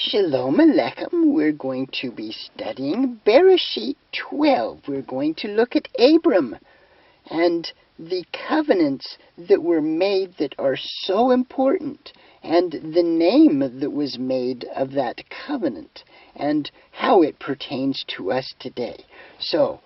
Shalom Aleichem. We're going to be studying Bereshit 12. We're going to look at Abram and the covenants that were made that are so important, and the name that was made of that covenant, and how it pertains to us today. So,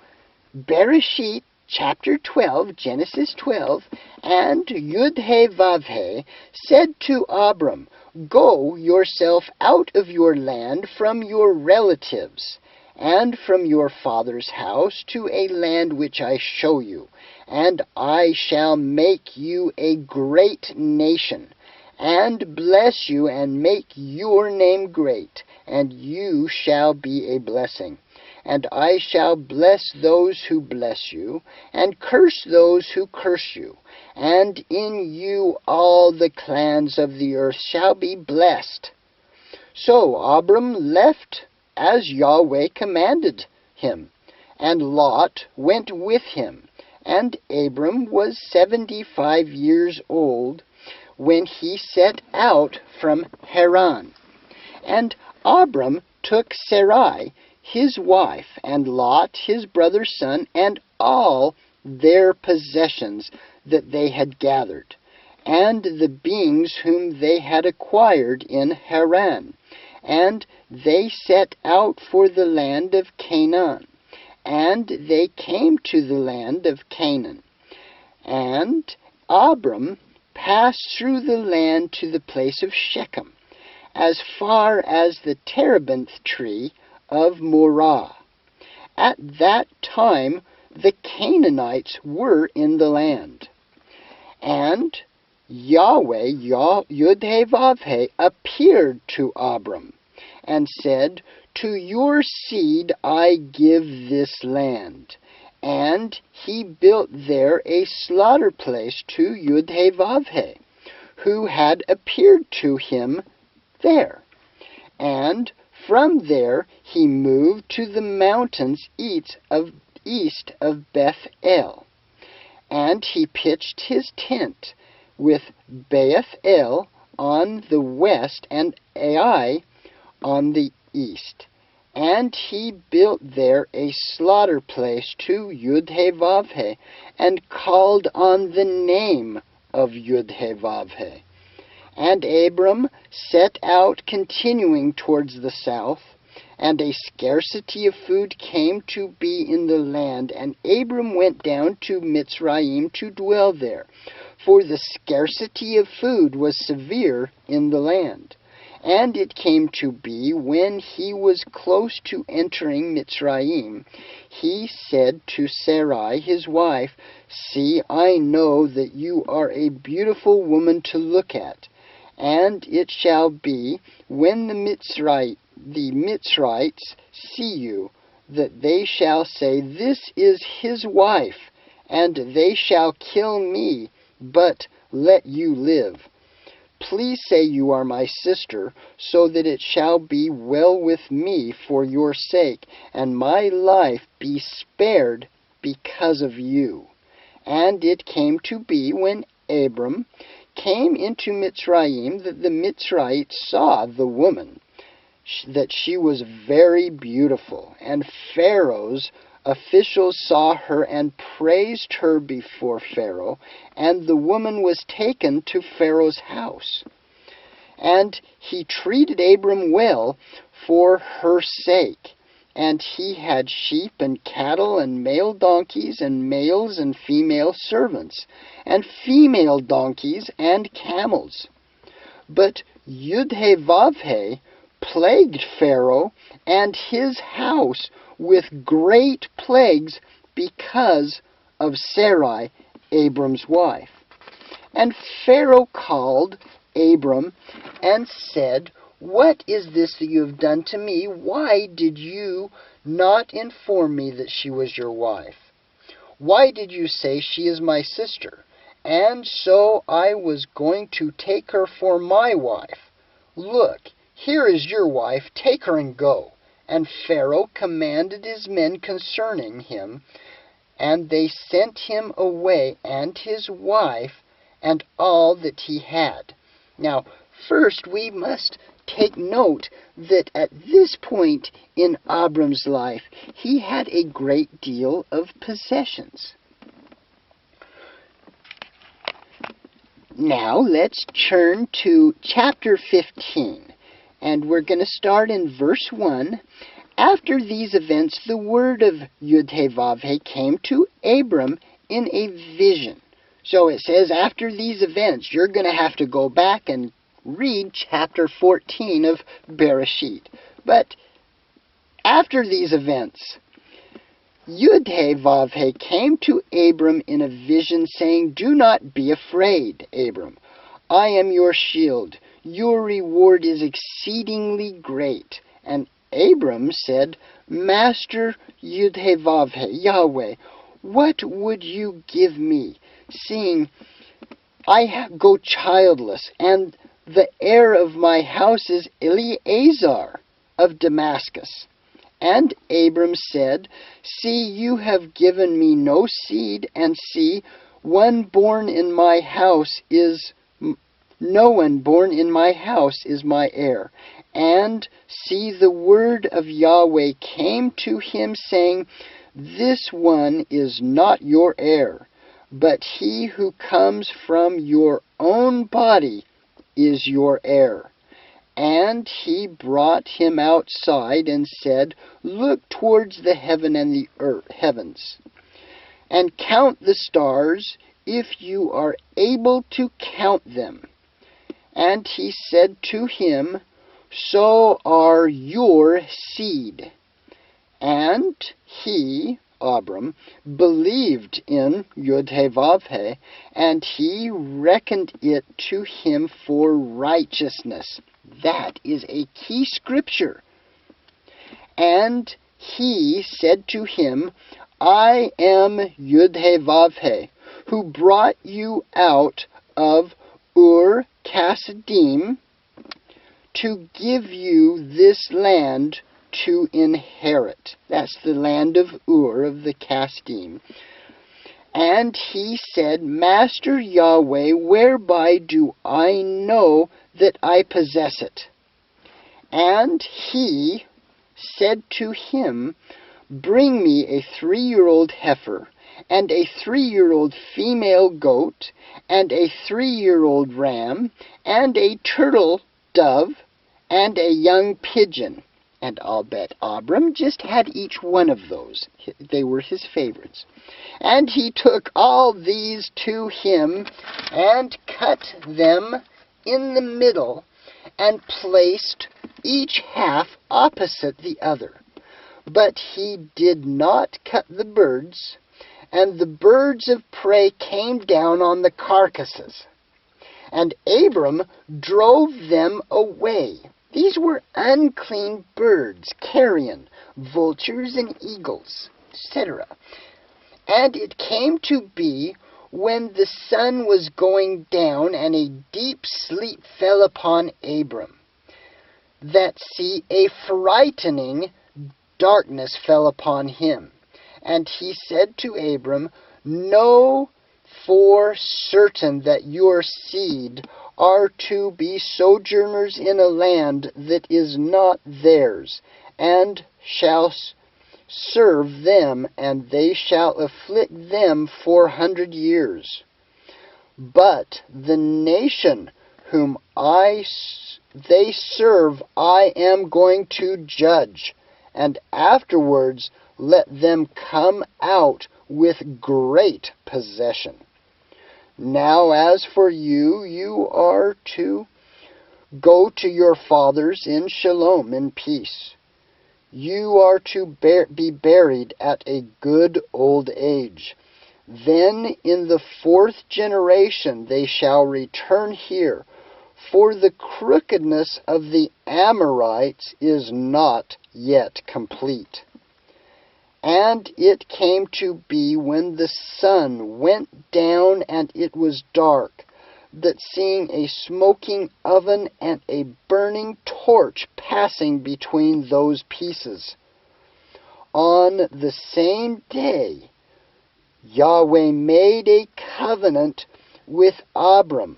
Bereshit chapter 12, Genesis 12, and Yud-He-Vav-He said to Abram, "Go yourself out of your land from your relatives and from your father's house to a land which I show you, and I shall make you a great nation, and bless you and make your name great, and you shall be a blessing. And I shall bless those who bless you, and curse those who curse you. And in you all the clans of the earth shall be blessed." So Abram left as Yahweh commanded him, and Lot went with him. And Abram was 75 years old when he set out from Haran. And Abram took Sarai, his wife, and Lot, his brother's son, and all their possessions that they had gathered, and the beings whom they had acquired in Haran. And they set out for the land of Canaan. And they came to the land of Canaan. And Abram passed through the land to the place of Shechem, as far as the terebinth tree of Morah. At that time the Canaanites were in the land. And Yahweh, Yud-He-Vav-He, appeared to Abram and said, "To your seed I give this land." And he built there a slaughter place to Yud-He-Vav-He, who had appeared to him there. And from there he moved to the mountains east of Beth-El. And he pitched his tent with Beth-El on the west and Ai on the east. And he built there a slaughter place to Yud-He-Vav-He, and called on the name of Yud-He-Vav-He. And Abram set out continuing towards the south, and a scarcity of food came to be in the land, and Abram went down to Mitzrayim to dwell there, for the scarcity of food was severe in the land. And it came to be, when he was close to entering Mitzrayim, he said to Sarai his wife, "See, I know that you are a beautiful woman to look at. And it shall be, when the Mitzrites see you, that they shall say, 'This is his wife,' and they shall kill me, but let you live. Please say you are my sister, so that it shall be well with me for your sake, and my life be spared because of you." And it came to be, when Abram came into Mitzrayim, that the Mitzrites saw the woman, that she was very beautiful. And Pharaoh's officials saw her and praised her before Pharaoh, and the woman was taken to Pharaoh's house. And he treated Abram well for her sake. And he had sheep and cattle and male donkeys and males and female servants and female donkeys and camels. But Yud-He-Vav-He plagued Pharaoh and his house with great plagues because of Sarai, Abram's wife. And Pharaoh called Abram and said, "What is this that you have done to me? Why did you not inform me that she was your wife? Why did you say, 'She is my sister'? And so I was going to take her for my wife. Look, here is your wife, take her and go." And Pharaoh commanded his men concerning him, and they sent him away, and his wife, and all that he had. Now, first we must take note that at this point in Abram's life, he had a great deal of possessions. Now let's turn to chapter 15, and we're going to start in verse 1. After these events, the word of Yud-Heh-Vav-Heh came to Abram in a vision. So it says after these events, you're going to have to go back and read chapter 14 of Bereshit. But after these events, Yud-Heh-Vav-Heh came to Abram in a vision, saying, "Do not be afraid, Abram. I am your shield. Your reward is exceedingly great." And Abram said, "Master Yud-Heh-Vav-Heh, Yahweh, what would you give me, seeing I go childless, and the heir of my house is Eleazar of Damascus?" And Abram said, "See, you have given me no seed, and see, no one born in my house is my heir. And see, the word of Yahweh came to him, saying, This one is not your heir, but he who comes from your own body is your heir." And he brought him outside and said, "Look towards the heaven and the heavens, and count the stars, if you are able to count them." And he said to him, "So are your seed." And he, Abram, believed in Yud-Heh-Vav-Heh, and he reckoned it to him for righteousness. That is a key scripture. And he said to him, "I am Yud-Heh-Vav-Heh, who brought you out of Ur-Kasdim to give you this land to inherit." That's the land of Ur of the Kasdim. And he said, "Master Yahweh, whereby do I know that I possess it?" And he said to him, "Bring me a 3-year-old heifer, and a 3-year-old female goat, and a 3-year-old ram, and a turtle dove, and a young pigeon." And I'll bet Abram just had each one of those. They were his favorites. And he took all these to him and cut them in the middle and placed each half opposite the other. But he did not cut the birds, and the birds of prey came down on the carcasses. And Abram drove them away. These were unclean birds, carrion, vultures, and eagles, etc. And it came to be, when the sun was going down, and a deep sleep fell upon Abram, that, see, a frightening darkness fell upon him. And he said to Abram, "Know for certain that your seed are to be sojourners in a land that is not theirs, and shall serve them, and they shall afflict them 400 years. But the nation whom they serve I am going to judge, and afterwards let them come out with great possession. Now as for you, you are to go to your fathers in shalom, in peace. You are to be buried at a good old age. Then in the 4th generation they shall return here, for the crookedness of the Amorites is not yet complete." And it came to be, when the sun went down and it was dark, that seeing a smoking oven and a burning torch passing between those pieces, on the same day Yahweh made a covenant with Abram,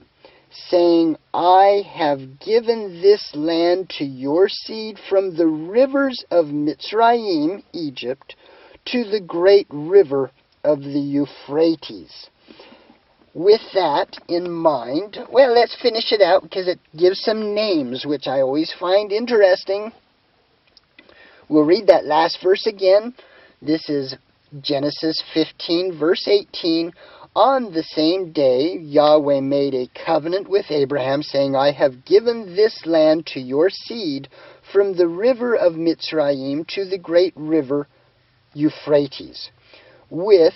saying, I have given this land to your seed from the rivers of Mitzrayim, Egypt, to the great river of the Euphrates. With that in mind, well, let's finish it out because it gives some names, which I always find interesting. We'll read that last verse again. This is Genesis 15, verse 18. On the same day, Yahweh made a covenant with Abraham, saying, I have given this land to your seed from the river of Mitzrayim to the great river Euphrates, with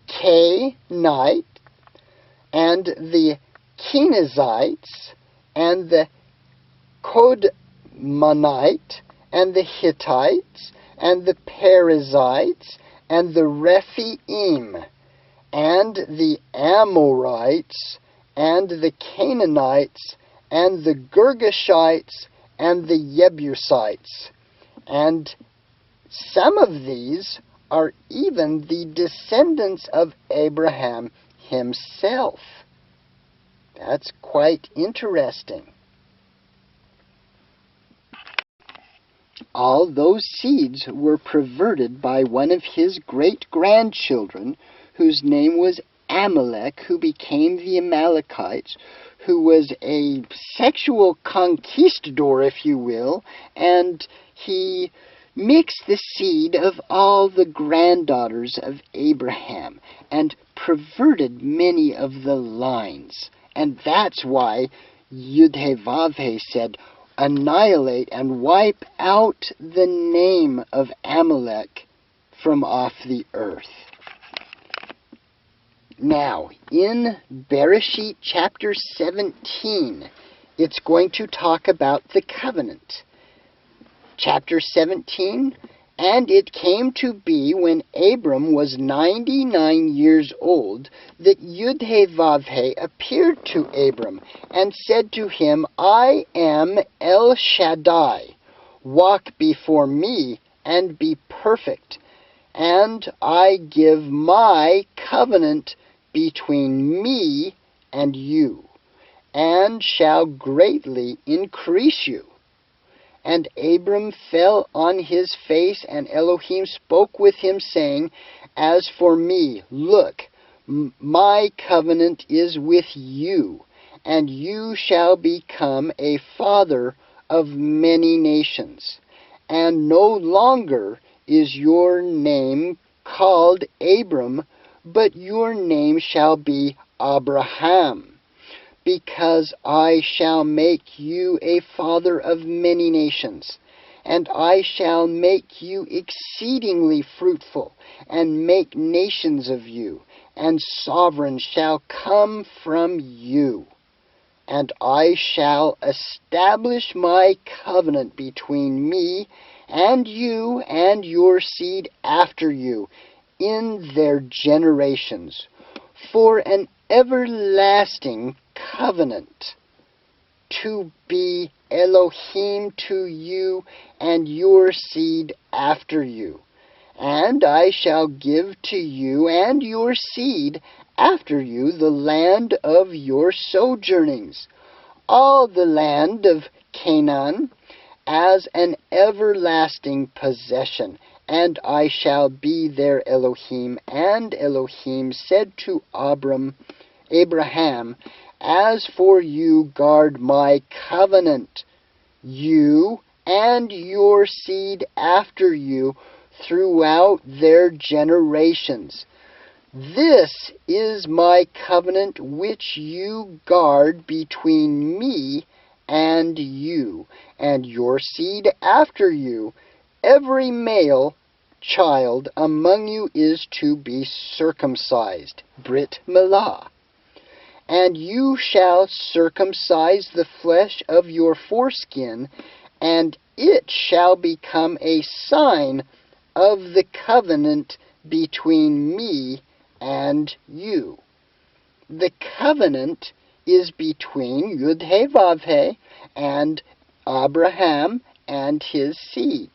Canaanite, and the Kenizzites, and the Codmanite, and the Hittites, and the Perizzites, and the Rephaim, and the Amorites, and the Canaanites, and the Girgashites, and the Jebusites. And some of these are even the descendants of Abraham himself. That's quite interesting. All those seeds were perverted by one of his great-grandchildren, whose name was Amalek, who became the Amalekites, who was a sexual conquistador, if you will, and he mixed the seed of all the granddaughters of Abraham and perverted many of the lines. And that's why Yud-He-Vav-He said, annihilate and wipe out the name of Amalek from off the earth. Now, in Bereshit chapter 17, it's going to talk about the covenant. Chapter 17, and it came to be when Abram was 99 years old that Yud-He-Vav-He appeared to Abram and said to him, I am El Shaddai. Walk before me and be perfect, and I give my covenant between me and you, and shall greatly increase you. And Abram fell on his face, and Elohim spoke with him, saying, As for me, look, my covenant is with you, and you shall become a father of many nations. And no longer is your name called Abram, but your name shall be Abraham, because I shall make you a father of many nations, and I shall make you exceedingly fruitful, and make nations of you, and sovereigns shall come from you. And I shall establish my covenant between me and you and your seed after you in their generations, for an everlasting covenant, to be Elohim to you and your seed after you. And I shall give to you and your seed after you the land of your sojournings, all the land of Canaan, as an everlasting possession. And I shall be their Elohim. And Elohim said to Abraham, As for you, guard my covenant, you and your seed after you, throughout their generations. This is my covenant which you guard between me and you, and your seed after you. Every male child among you is to be circumcised, Brit Milah. And you shall circumcise the flesh of your foreskin, and it shall become a sign of the covenant between me and you. The covenant is between Yud-He-Vav-He and Abraham and his seed.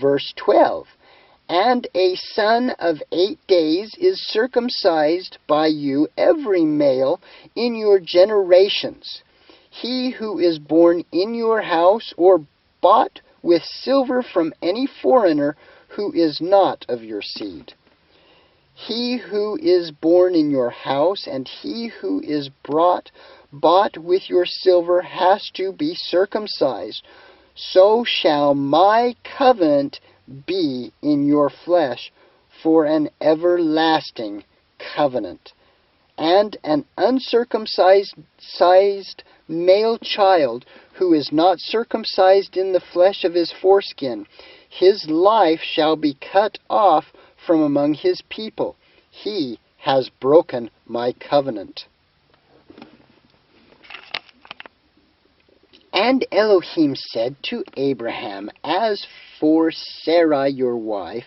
Verse 12, And a son of 8 days is circumcised by you, every male in your generations. He who is born in your house or bought with silver from any foreigner who is not of your seed. He who is born in your house and he who is bought with your silver has to be circumcised. So shall my covenant be in your flesh for an everlasting covenant. And an uncircumcised male child who is not circumcised in the flesh of his foreskin, his life shall be cut off from among his people. He has broken my covenant. And Elohim said to Abraham, As for Sarai your wife,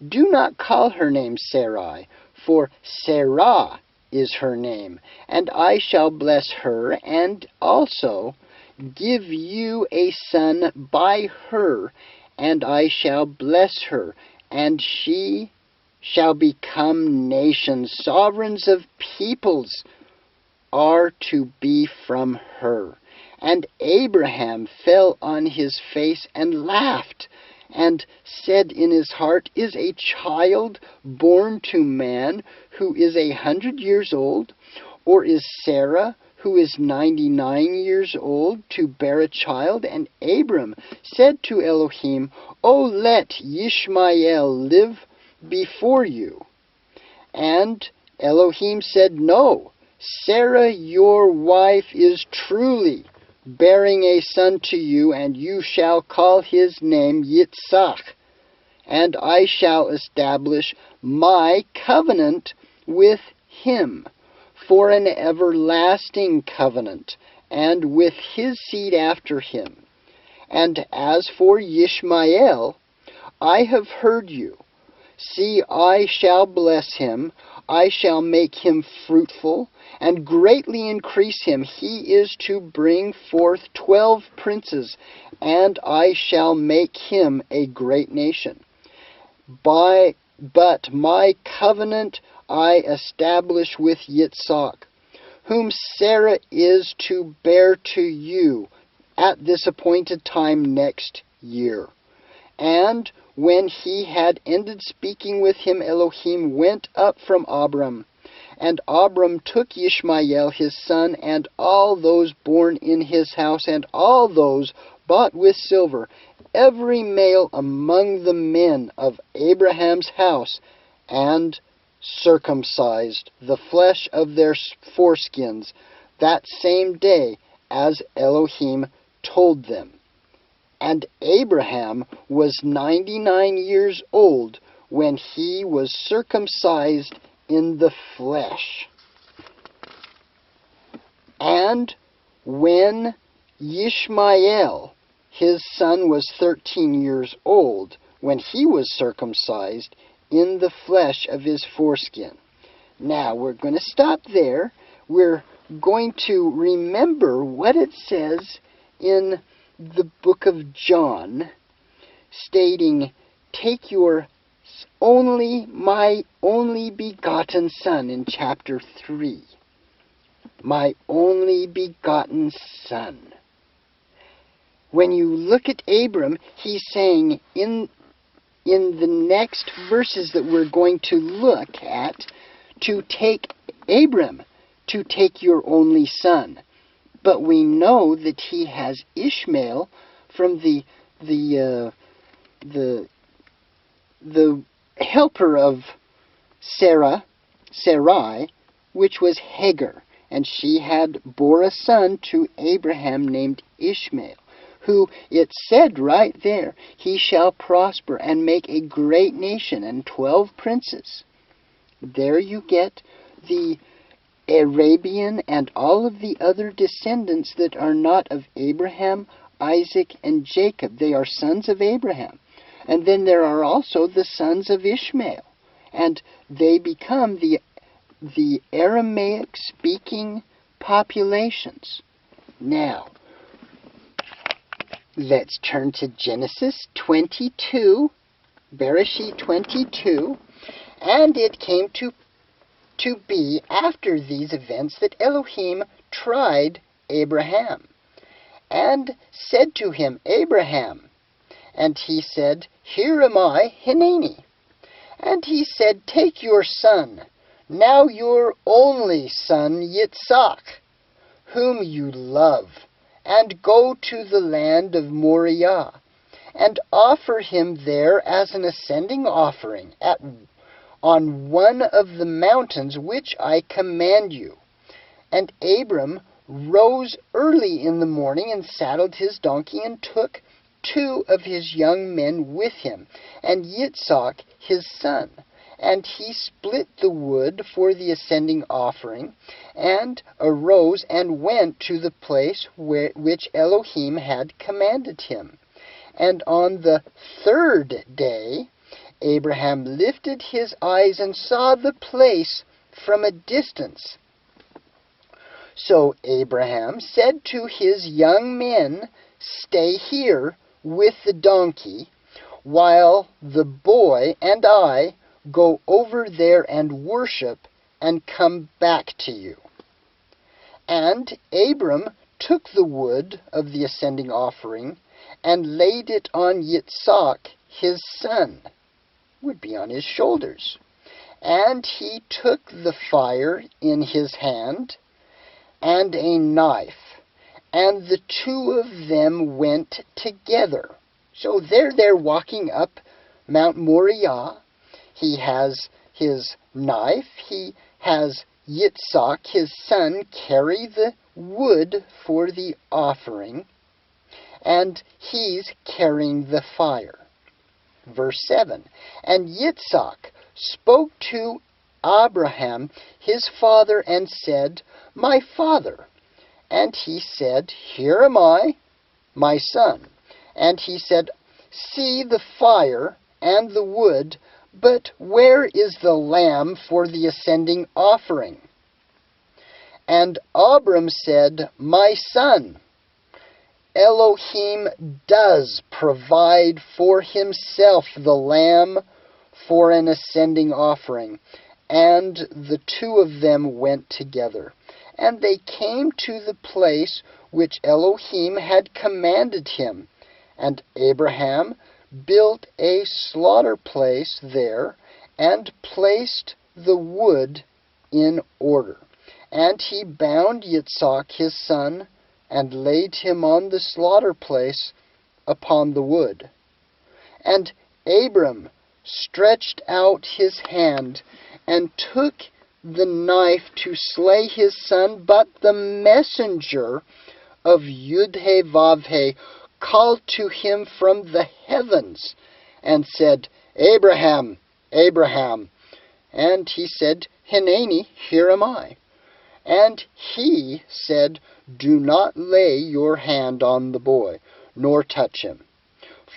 do not call her name Sarai, for Sarah is her name, and I shall bless her, and also give you a son by her, and I shall bless her, and she shall become nations. Sovereigns of peoples are to be from her. And Abraham fell on his face and laughed, and said in his heart, Is a child born to man who is 100 years old? Or is Sarah, who is 99 years old, to bear a child? And Abram said to Elohim, O let Yishmael live before you. And Elohim said, No, Sarah your wife is truly bearing a son to you, and you shall call his name Yitzhak. And I shall establish my covenant with him for an everlasting covenant, and with his seed after him. And as for Yishmael, I have heard you. See, I shall bless him, I shall make him fruitful, and greatly increase him. He is to bring forth 12 princes, and I shall make him a great nation. But my covenant I establish with Yitzhak, whom Sarah is to bear to you at this appointed time next year. And when he had ended speaking with him, Elohim went up from Abram. And Abram took Yishmael his son, and all those born in his house, and all those bought with silver, every male among the men of Abraham's house, and circumcised the flesh of their foreskins that same day, as Elohim told them. And Abraham was 99 years old when he was circumcised in the flesh. And when Yishmael, his son, was 13 years old, when he was circumcised in the flesh of his foreskin. Now, we're going to stop there. We're going to remember what it says in the book of John, stating, Take your my only begotten son, in chapter 3. My only begotten son. When you look at Abram, he's saying in the next verses that we're going to look at, to take Abram, to take your only son. But we know that he has Ishmael from the helper of Sarai, which was Hagar, and she had bore a son to Abraham named Ishmael, who, it said right there, he shall prosper and make a great nation, and 12 princes. There you get the Arabian and all of the other descendants that are not of Abraham, Isaac, and Jacob. They are sons of Abraham. And then there are also the sons of Ishmael. And they become the Aramaic-speaking populations. Now, let's turn to Genesis 22, Bereshit 22, and it came to be after these events that Elohim tried Abraham, and said to him, Abraham. And he said, Here am I, Hineni. And he said, Take your son, now your only son, Yitzhak, whom you love, and go to the land of Moriah, and offer him there as an ascending offering on one of the mountains which I command you. And Abram rose early in the morning and saddled his donkey and took 2 of his young men with him, and Yitzhak his son. And he split the wood for the ascending offering, and arose and went to the place which Elohim had commanded him. And on the 3rd day Abraham lifted his eyes and saw the place from a distance. So Abraham said to his young men, Stay here with the donkey, while the boy and I go over there and worship, and come back to you. And Abram took the wood of the ascending offering, and laid it on Yitzhak his son, would be on his shoulders. And he took the fire in his hand, and a knife, and the 2 of them went together. So they're walking up Mount Moriah. He has his knife. He has Yitzhak, his son, carry the wood for the offering, and he's carrying the fire. Verse 7, And Yitzhak spoke to Abraham his father, and said, My father. And he said, Here am I, my son. And he said, See the fire and the wood, but where is the lamb for the ascending offering? And Abram said, My son, Elohim does provide for himself the lamb for an ascending offering. And the 2 of them went together. And they came to the place which Elohim had commanded him. And Abraham built a slaughter place there, and placed the wood in order. And he bound Yitzhak his son, and laid him on the slaughter place upon the wood. And Abram stretched out his hand, and took the knife to slay his son, but the messenger of Yud-He-Vav-He called to him from the heavens, and said, Abraham, Abraham. And he said, Hineni, here am I. And he said, Do not lay your hand on the boy, nor touch him.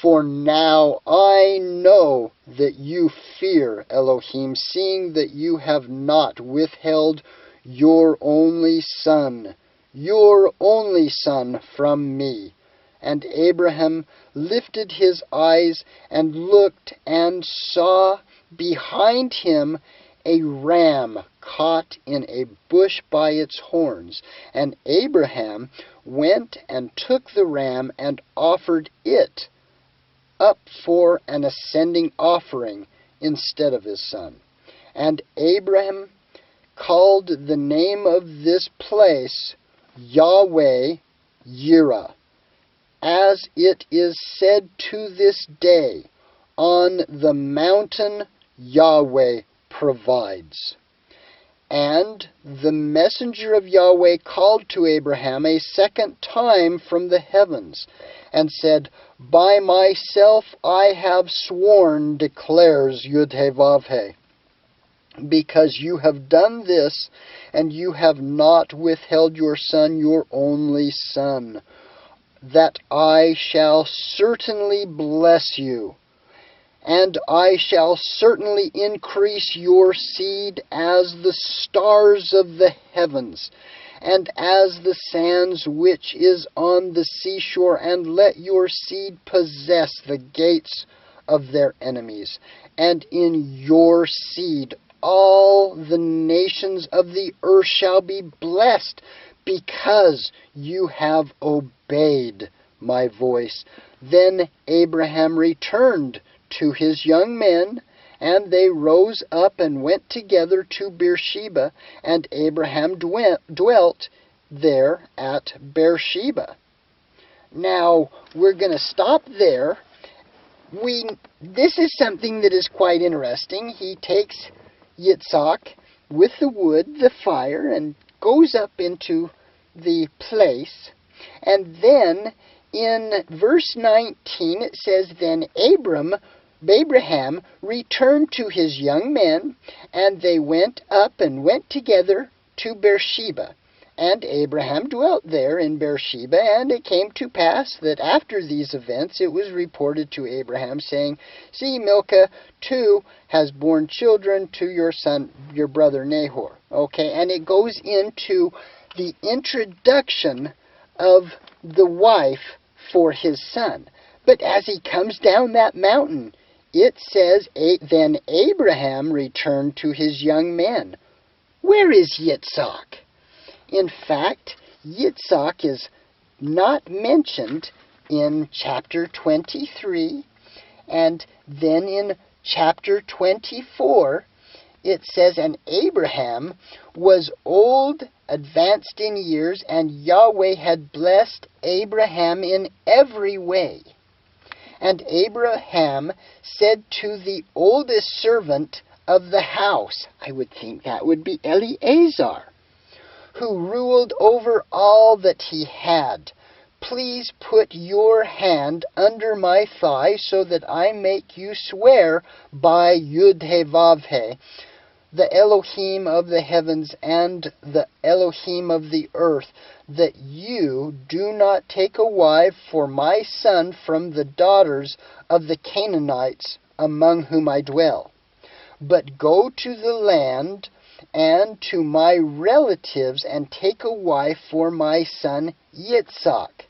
For now I know that you fear Elohim, seeing that you have not withheld your only son from me. And Abraham lifted his eyes and looked, and saw behind him a ram caught in a bush by its horns. And Abraham went and took the ram, and offered it up for an ascending offering instead of his son. And Abraham called the name of this place Yahweh Yireh, as it is said to this day, On the mountain Yahweh provides. And the messenger of Yahweh called to Abraham a second time from the heavens, and said, By myself I have sworn, declares Yud-He-Vav-He, because you have done this, and you have not withheld your son, your only son, that I shall certainly bless you, and I shall certainly increase your seed as the stars of the heavens, and as the sands which is on the seashore, and let your seed possess the gates of their enemies, and in your seed all the nations of the earth shall be blessed, because you have obeyed my voice. Then Abraham returned to his young men, and they rose up and went together to Beersheba, and Abraham dwelt there at Beersheba. Now, we're going to stop there. This is something that is quite interesting. He takes Yitzhak with the wood, the fire, and goes up into the place. And then in verse 19 it says, Then Abraham returned to his young men, and they went up and went together to Beersheba. And Abraham dwelt there in Beersheba, and it came to pass that after these events it was reported to Abraham, saying, See, Milcah too has borne children to your son, your brother Nahor. Okay, and it goes into the introduction of the wife for his son. But as he comes down that mountain, it says, Then Abraham returned to his young men. Where is Yitzhak? In fact, Yitzhak is not mentioned in chapter 23, and then in chapter 24, it says, And Abraham was old, advanced in years, and Yahweh had blessed Abraham in every way. And Abraham said to the oldest servant of the house, I would think that would be Eleazar, who ruled over all that he had, Please put your hand under my thigh, so that I make you swear by Yud-He-Vav-He, the Elohim of the heavens and the Elohim of the earth, that you do not take a wife for my son from the daughters of the Canaanites among whom I dwell, but go to the land and to my relatives, and take a wife for my son Yitzhak.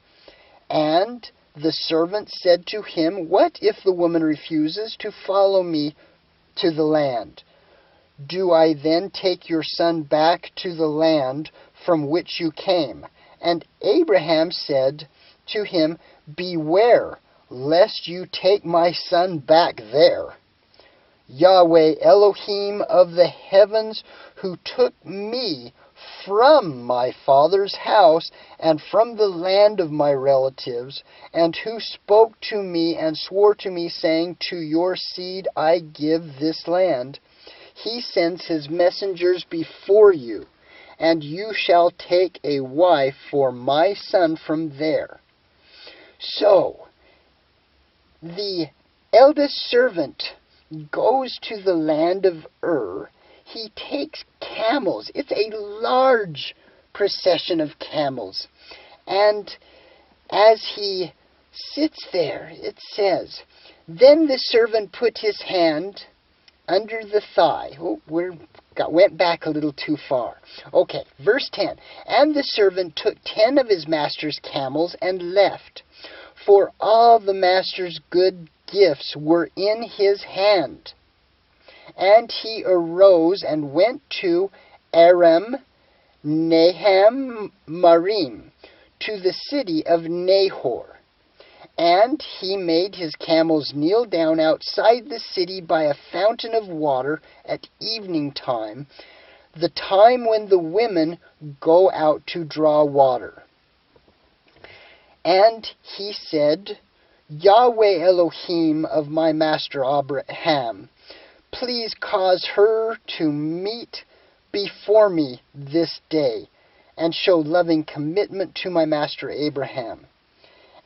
And the servant said to him, What if the woman refuses to follow me to the land? Do I then take your son back to the land from which you came? And Abraham said to him, Beware, lest you take my son back there. Yahweh Elohim of the heavens, who took me from my father's house and from the land of my relatives, and who spoke to me and swore to me, saying, To your seed I give this land, he sends his messengers before you, and you shall take a wife for my son from there. So, the eldest servant goes to the land of Ur. He takes camels. It's a large procession of camels. And as he sits there, it says, Then the servant put his hand under the thigh. Went back a little too far. Okay, verse 10. And the servant took 10 of his master's camels and left, for all the master's good gifts were in his hand. And he arose and went to Aram Naham-Marim, to the city of Nahor. And he made his camels kneel down outside the city by a fountain of water at evening time, the time when the women go out to draw water. And he said, Yahweh Elohim of my master Abraham, please cause her to meet before me this day, and show loving commitment to my master Abraham.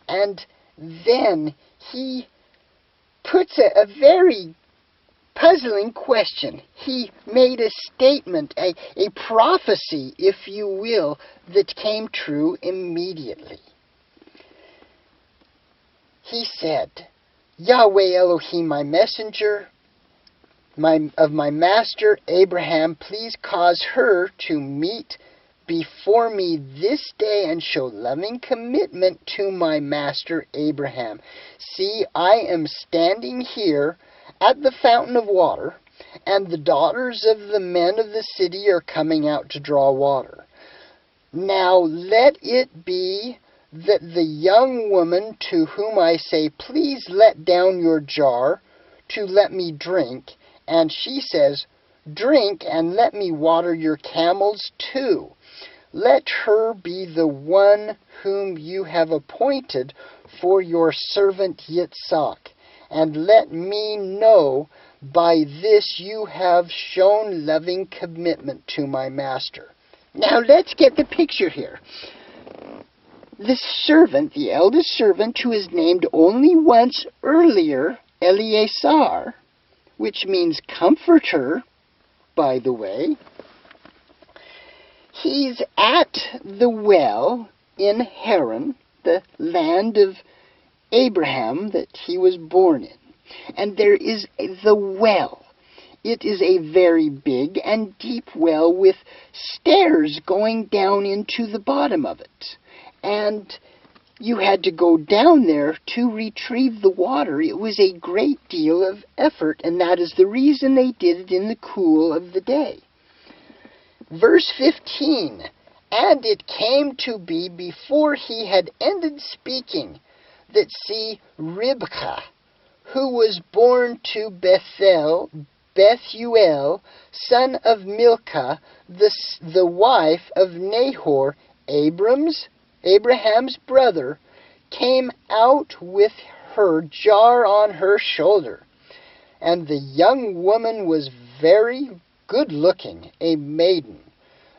And then he puts a very puzzling question. He made a statement, a prophecy, if you will, that came true immediately. He said, Yahweh Elohim, my messenger, of my master Abraham, please cause her to meet before me this day and show loving commitment to my master Abraham. See, I am standing here at the fountain of water, and the daughters of the men of the city are coming out to draw water. Now let it be that the young woman to whom I say, please let down your jar to let me drink, and she says, drink and let me water your camels too. Let her be the one whom you have appointed for your servant Yitzhak, and let me know by this you have shown loving commitment to my master. Now let's get the picture here. The servant, the eldest servant, who is named only once earlier, Eleazar, which means comforter, by the way, he's at the well in Haran, the land of Abraham that he was born in. And there is the well. It is a very big and deep well with stairs going down into the bottom of it. And you had to go down there to retrieve the water. It was a great deal of effort, and that is the reason they did it in the cool of the day. Verse 15, and it came to be before he had ended speaking, that see, Ribkah, who was born to Bethuel, son of Milcah, the wife of Nahor, Abraham's brother, came out with her jar on her shoulder. And the young woman was very good-looking, a maiden,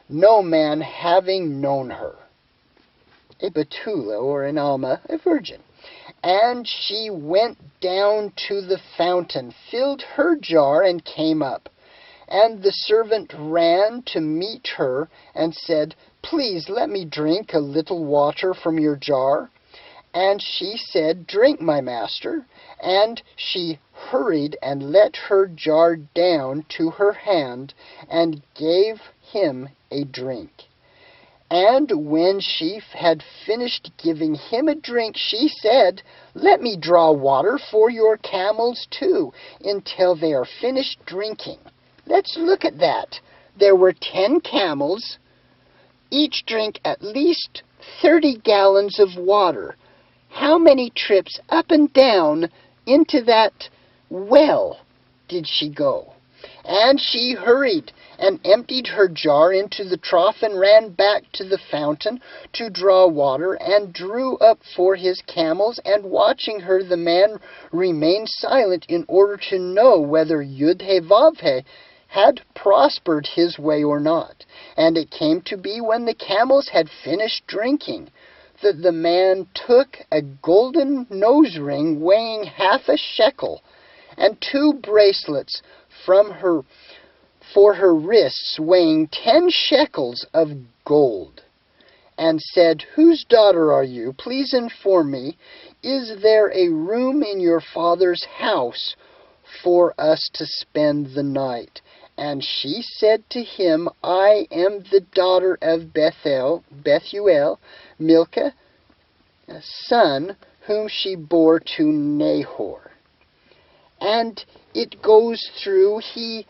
no man having known her. A Betula, or an Alma, a virgin. And she went down to the fountain, filled her jar, and came up. And the servant ran to meet her, and said, please let me drink a little water from your jar. And she said, drink, my master. And she hurried and let her jar down to her hand, and gave him a drink. And when she had finished giving him a drink, she said, let me draw water for your camels too, until they are finished drinking. Let's look at that. There were 10 camels. Each drink at least 30 gallons of water. How many trips up and down into that well did she go? And she hurried and emptied her jar into the trough and ran back to the fountain to draw water, and drew up for his camels. And watching her, the man remained silent in order to know whether Yud-He-Vav-He had prospered his way or not. And it came to be, when the camels had finished drinking, that the man took a golden nose ring weighing half a shekel, and 2 bracelets for her wrists weighing 10 shekels of gold, and said, whose daughter are you? Please inform me. Is there a room in your father's house for us to spend the night? And she said to him, I am the daughter of Bethuel, Milcah, a son whom she bore to Nahor. And it goes through, he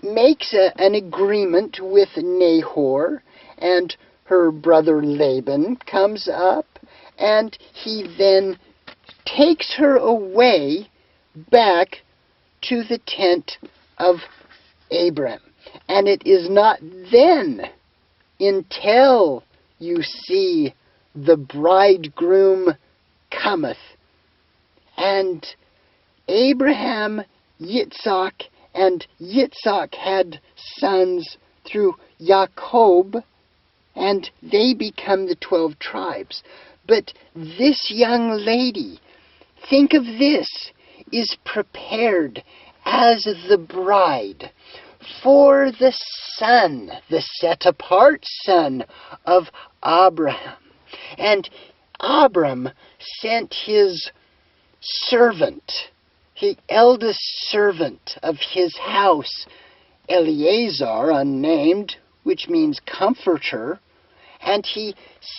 makes an agreement with Nahor, and her brother Laban comes up, and he then takes her away back to the tent of Abram. And it is not then, until you see the bridegroom cometh, and Abraham, Yitzhak, and Yitzhak had sons through Jacob, and they become the 12 tribes. But this young lady, think of this, is prepared as the bride for the son, the set-apart son of Abraham. And Abram sent his servant, the eldest servant of his house, Eleazar, unnamed, which means comforter, and he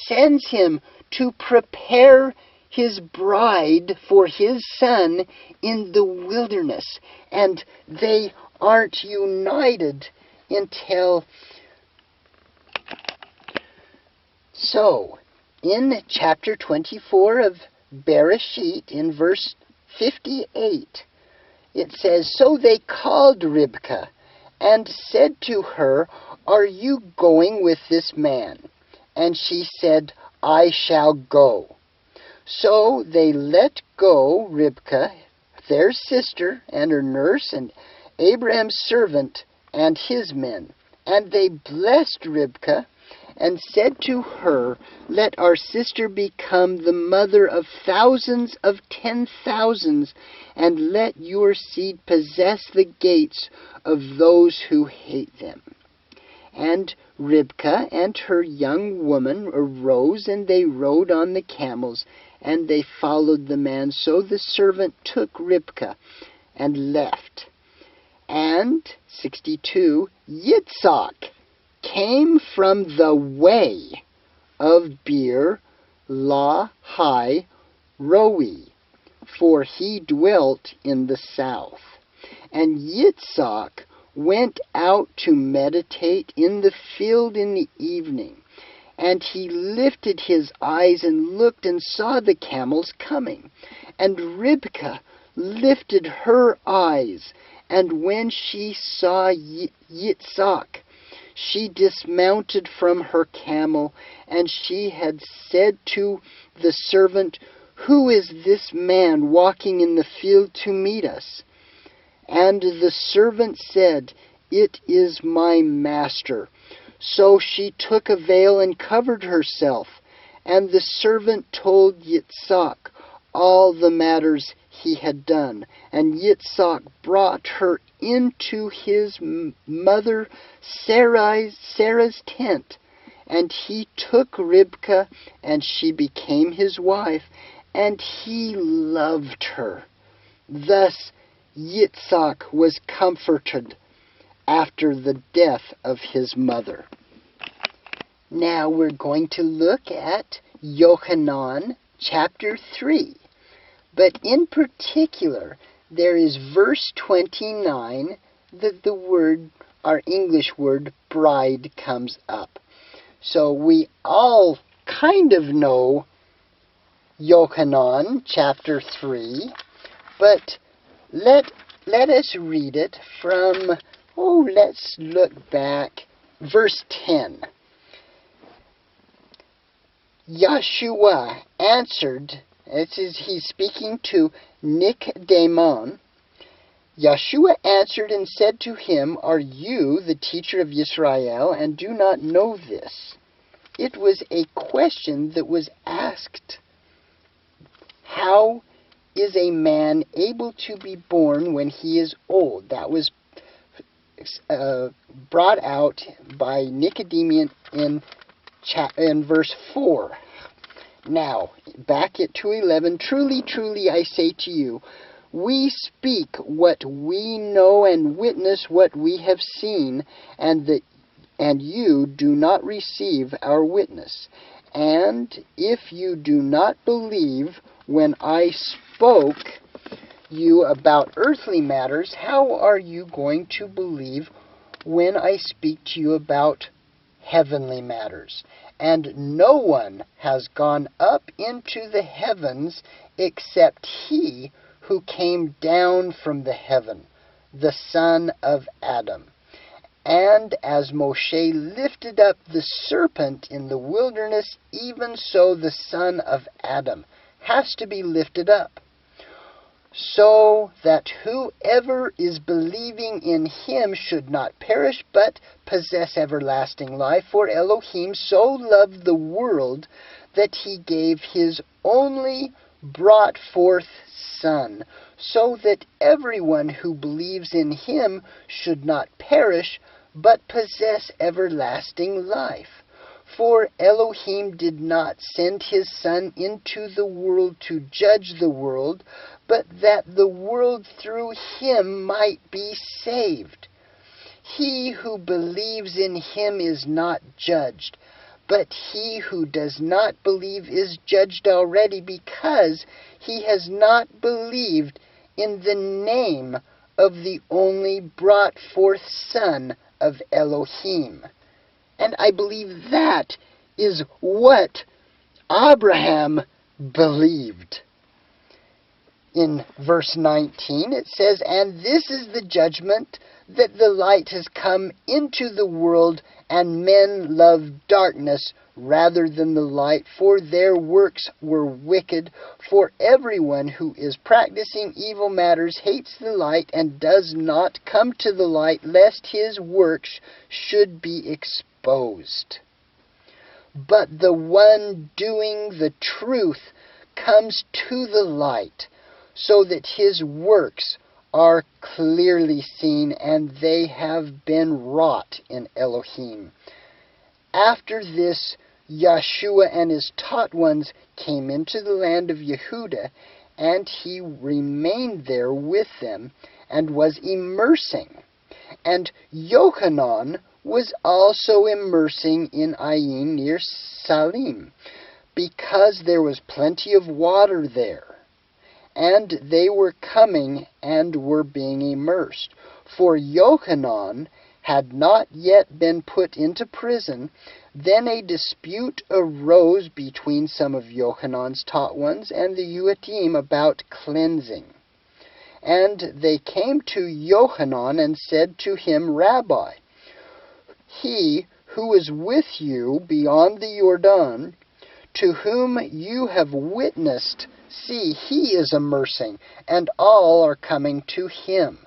sends him to prepare his bride for his son in the wilderness. And they aren't united until... So, in chapter 24 of Bereshit, in verse 58, it says, "So they called Ribkah and said to her, 'Are you going with this man?' And she said, 'I shall go.' So they let go Ribkah, their sister, and her nurse, and Abraham's servant, and his men. And they blessed Ribkah, and said to her, 'Let our sister become the mother of thousands of 10,000s, and let your seed possess the gates of those who hate them.' And Ribkah and her young woman arose, and they rode on the camels, and they followed the man. So the servant took Ribkah and left. And, 62, Yitzhak came from the way of Beer Lahai Roi, for he dwelt in the south. And Yitzhak went out to meditate in the field in the evening. And he lifted his eyes and looked and saw the camels coming. And Ribkah lifted her eyes, and when she saw Yitzhak, she dismounted from her camel, and she had said to the servant, 'Who is this man walking in the field to meet us?' And the servant said, 'It is my master.' So she took a veil and covered herself. And the servant told Yitzhak all the matters he had done. And Yitzhak brought her into his mother Sarah's tent. And he took Ribkah, and she became his wife, and he loved her. Thus Yitzhak was comforted after the death of his mother. Now we're going to look at Yohanan chapter 3. But in particular, there is verse 29 that the word, our English word, bride, comes up. So we all kind of know Yohanan chapter 3, but let us read it from, let's look back, verse 10. Yeshua answered, he's speaking to Nicodemus. Yeshua answered and said to him, "Are you the teacher of Israel, and do not know this?" It was a question that was asked. How is a man able to be born when he is old? That was brought out by Nicodemus in verse 4. Now, back at 2:11, "Truly, truly, I say to you, we speak what we know and witness what we have seen, and you do not receive our witness. And if you do not believe when I spoke you about earthly matters, how are you going to believe when I speak to you about heavenly matters? And no one has gone up into the heavens except he who came down from the heaven, the Son of Adam. And as Moshe lifted up the serpent in the wilderness, even so the Son of Adam has to be lifted up, so that whoever is believing in him should not perish, but possess everlasting life. For Elohim so loved the world that he gave his only brought forth Son, so that everyone who believes in him should not perish, but possess everlasting life. For Elohim did not send his Son into the world to judge the world, but that the world through him might be saved. He who believes in him is not judged, but he who does not believe is judged already, because he has not believed in the name of the only brought forth Son of Elohim. And I believe that is what Abraham believed. In verse 19 it says, "And this is the judgment, that the light has come into the world, and men love darkness rather than the light, for their works were wicked. For everyone who is practicing evil matters hates the light and does not come to the light, lest his works should be exposed. But the one doing the truth comes to the light, so that his works are clearly seen, and they have been wrought in Elohim." After this, Yeshua and his taught ones came into the land of Yehuda, and he remained there with them, and was immersing. And Yohanan was also immersing in Ain near Salim, because there was plenty of water there. And they were coming and were being immersed. For Yohanan had not yet been put into prison. Then a dispute arose between some of Yohanan's taught ones and the Yuatim about cleansing. And they came to Yohanan and said to him, "Rabbi, he who is with you beyond the Jordan, to whom you have witnessed, see, he is immersing, and all are coming to him."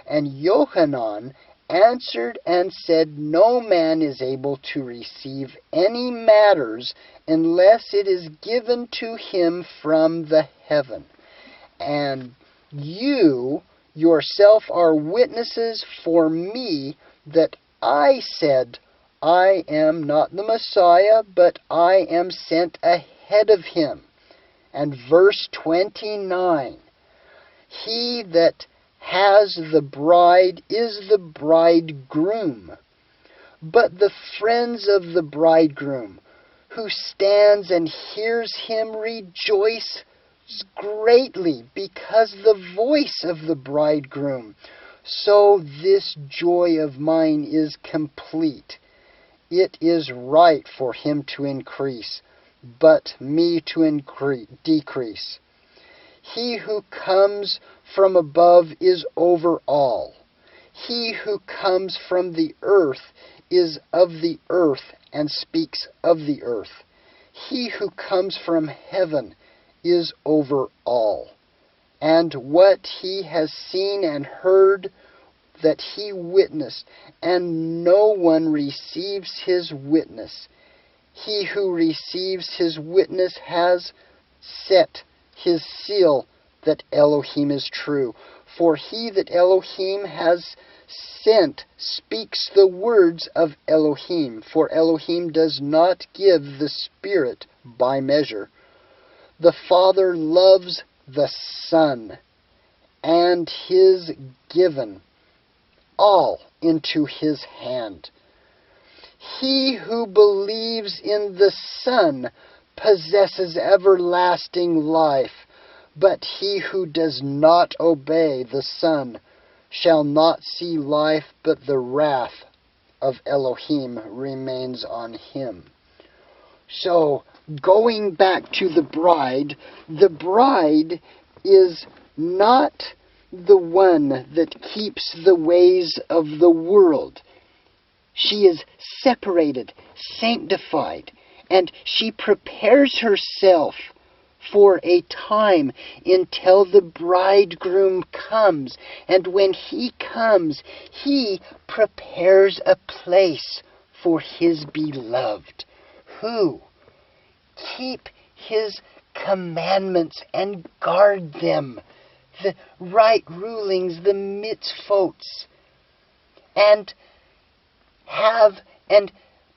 And Yohanan answered and said, "No man is able to receive any matters unless it is given to him from the heaven. And you yourself are witnesses for me that I said, I am not the Messiah, but I am sent ahead of him." And verse 29, "He that has the bride is the bridegroom. But the friends of the bridegroom, who stands and hears him, rejoice greatly because the voice of the bridegroom. So this joy of mine is complete. It is right for him to increase, but me to decrease. He who comes from above is over all. He who comes from the earth is of the earth and speaks of the earth. He who comes from heaven is over all. And what he has seen and heard, that he witnessed, and no one receives his witness. He who receives his witness has set his seal that Elohim is true. For he that Elohim has sent speaks the words of Elohim, for Elohim does not give the Spirit by measure. The Father loves the Son, and is given all into his hand. He who believes in the Son possesses everlasting life, but he who does not obey the Son shall not see life, but the wrath of Elohim remains on him." So, going back to the bride is not the one that keeps the ways of the world. She is separated, sanctified, and she prepares herself for a time until the bridegroom comes. And when he comes, he prepares a place for his beloved, who keep his commandments and guard them, the right rulings, the mitzvot, and have and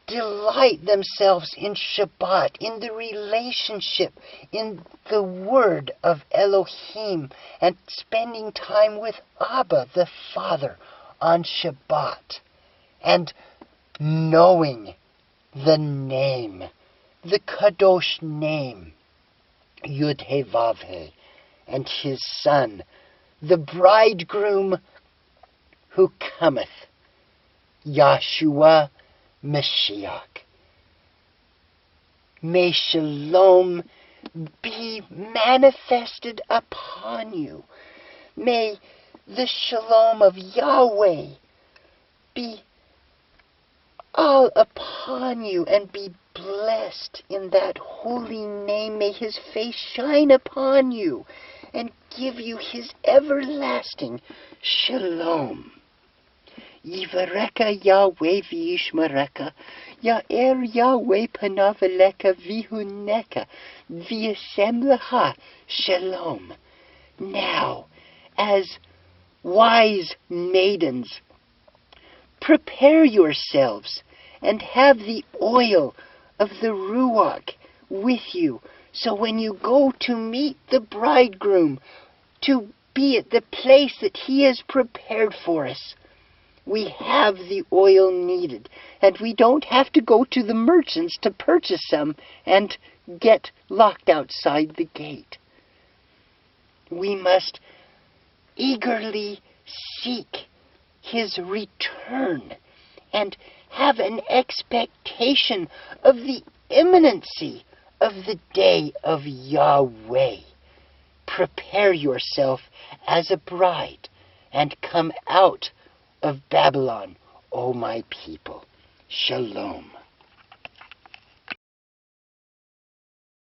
delight themselves in Shabbat, in the relationship, in the word of Elohim, and spending time with Abba, the Father, on Shabbat, and knowing the name, the Kadosh name, Yud-He-Vav-He, and his son, the bridegroom who cometh, Yahshua Mashiach. May shalom be manifested upon you. May the shalom of Yahweh be all upon you and be blessed in that holy name. May his face shine upon you and give you his everlasting shalom. Yivareka Yahweh v'yishmareka, Ya'er Yahweh panav eleka v'huneka, v'yasem lecha shalom. Now, as wise maidens, prepare yourselves and have the oil of the Ruach with you, so when you go to meet the bridegroom, to be at the place that he has prepared for us, we have the oil needed, and we don't have to go to the merchants to purchase some and get locked outside the gate. We must eagerly seek his return and have an expectation of the imminency of the day of Yahweh. Prepare yourself as a bride and come out of Babylon, O my people. Shalom.